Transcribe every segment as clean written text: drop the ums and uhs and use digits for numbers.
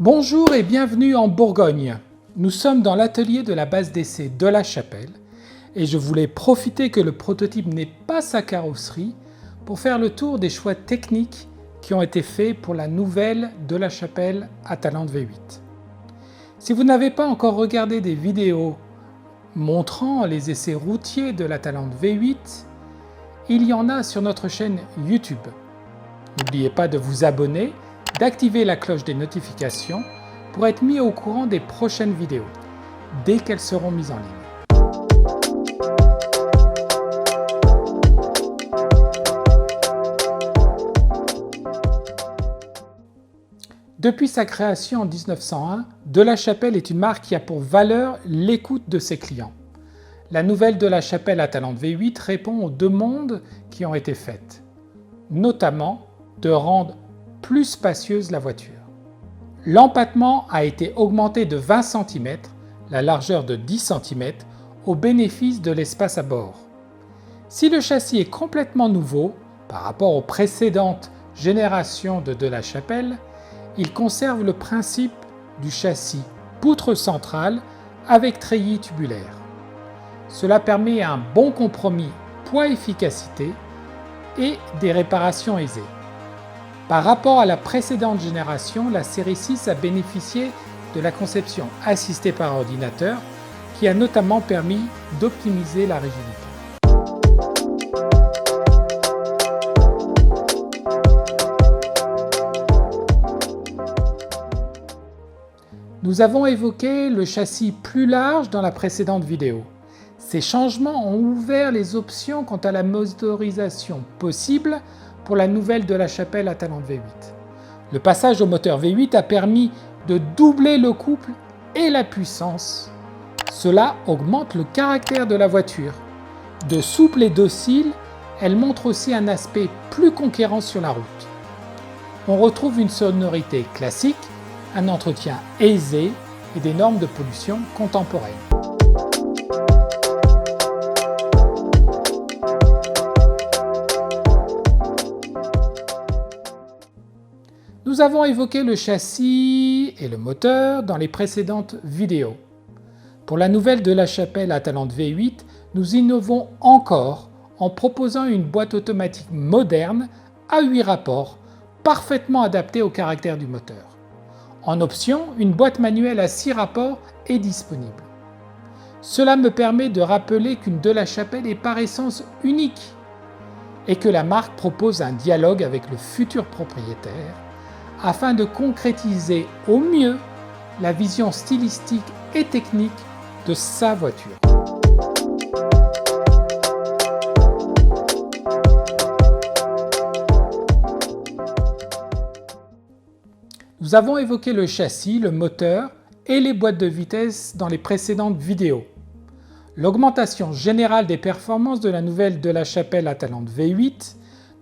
Bonjour et bienvenue en Bourgogne. Nous sommes dans l'atelier de la base d'essai de La Chapelle et je voulais profiter que le prototype n'ait pas sa carrosserie pour faire le tour des choix techniques qui ont été faits pour la nouvelle de La Chapelle Atalante V8. Si vous n'avez pas encore regardé des vidéos montrant les essais routiers de l'Atalante V8, il y en a sur notre chaîne YouTube. N'oubliez pas de vous abonner, d'activer la cloche des notifications pour être mis au courant des prochaines vidéos, dès qu'elles seront mises en ligne. Depuis sa création en 1901, De La Chapelle est une marque qui a pour valeur l'écoute de ses clients. La nouvelle De La Chapelle Atalante V8 répond aux demandes qui ont été faites, notamment de rendre plus spacieuse la voiture. L'empattement a été augmenté de 20 cm, la largeur de 10 cm, au bénéfice de l'espace à bord. Si le châssis est complètement nouveau par rapport aux précédentes générations de La Chapelle, il conserve le principe du châssis poutre centrale avec treillis tubulaire. Cela permet un bon compromis poids-efficacité et des réparations aisées. Par rapport à la précédente génération, la série 6 a bénéficié de la conception assistée par ordinateur qui a notamment permis d'optimiser la rigidité. Nous avons évoqué le châssis plus large dans la précédente vidéo. Ces changements ont ouvert les options quant à la motorisation possible pour la nouvelle de La Chapelle Atalante V8. Le passage au moteur V8 a permis de doubler le couple et la puissance. Cela augmente le caractère de la voiture. De souple et docile, elle montre aussi un aspect plus conquérant sur la route. On retrouve une sonorité classique, un entretien aisé et des normes de pollution contemporaines. Nous avons évoqué le châssis et le moteur dans les précédentes vidéos. Pour la nouvelle de La Chapelle Atalante V8, nous innovons encore en proposant une boîte automatique moderne à 8 rapports, parfaitement adaptée au caractère du moteur. En option, une boîte manuelle à 6 rapports est disponible. Cela me permet de rappeler qu'une De La Chapelle est par essence unique et que la marque propose un dialogue avec le futur propriétaire afin de concrétiser au mieux la vision stylistique et technique de sa voiture. Nous avons évoqué le châssis, le moteur et les boîtes de vitesse dans les précédentes vidéos. L'augmentation générale des performances de la nouvelle de La Chapelle Atalante V8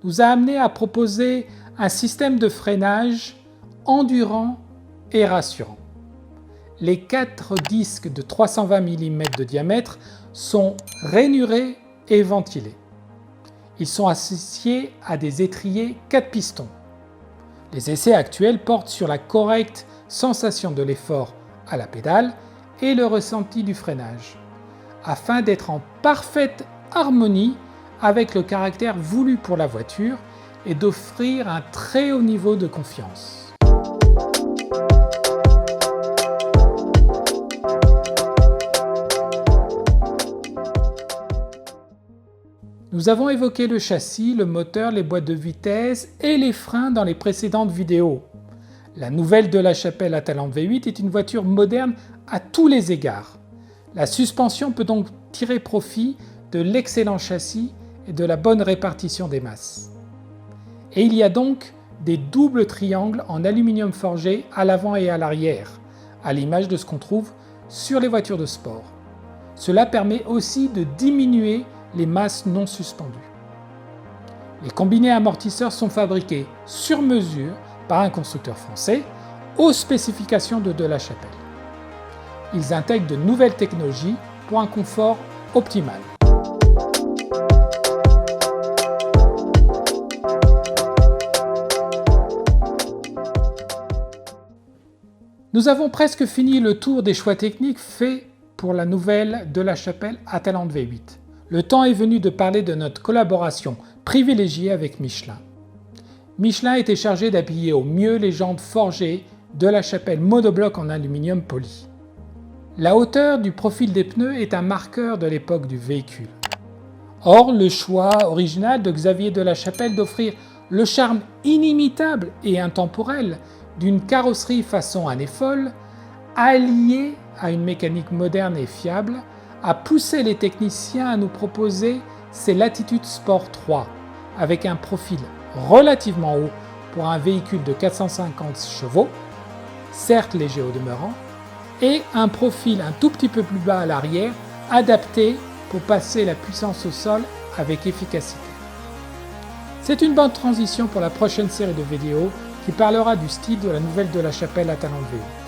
nous a amené à proposer un système de freinage endurant et rassurant. Les 4 disques de 320 mm de diamètre sont rainurés et ventilés. Ils sont associés à des étriers 4 pistons. Les essais actuels portent sur la correcte sensation de l'effort à la pédale et le ressenti du freinage, afin d'être en parfaite harmonie avec le caractère voulu pour la voiture et d'offrir un très haut niveau de confiance. Nous avons évoqué le châssis, le moteur, les boîtes de vitesse et les freins dans les précédentes vidéos. La nouvelle de La Chapelle Atalante V8 est une voiture moderne à tous les égards. La suspension peut donc tirer profit de l'excellent châssis et de la bonne répartition des masses. Et il y a donc des doubles triangles en aluminium forgé à l'avant et à l'arrière, à l'image de ce qu'on trouve sur les voitures de sport. Cela permet aussi de diminuer les masses non suspendues. Les combinés amortisseurs sont fabriqués sur mesure par un constructeur français aux spécifications de La Chapelle. Ils intègrent de nouvelles technologies pour un confort optimal. Nous avons presque fini le tour des choix techniques faits pour la nouvelle de la Chapelle Atalante V8. Le temps est venu de parler de notre collaboration privilégiée avec Michelin. Michelin était chargé d'habiller au mieux les jantes forgées de la Chapelle monobloc en aluminium poli. La hauteur du profil des pneus est un marqueur de l'époque du véhicule. Or, le choix original de Xavier de la Chapelle d'offrir le charme inimitable et intemporel d'une carrosserie façon année folle, alliée à une mécanique moderne et fiable, a poussé les techniciens à nous proposer ces Latitude Sport 3 avec un profil relativement haut pour un véhicule de 450 chevaux, certes léger au demeurant, et un profil un tout petit peu plus bas à l'arrière, adapté pour passer la puissance au sol avec efficacité. C'est une bonne transition pour la prochaine série de vidéos qui parlera du style de la nouvelle de la Chapelle Atalante V8.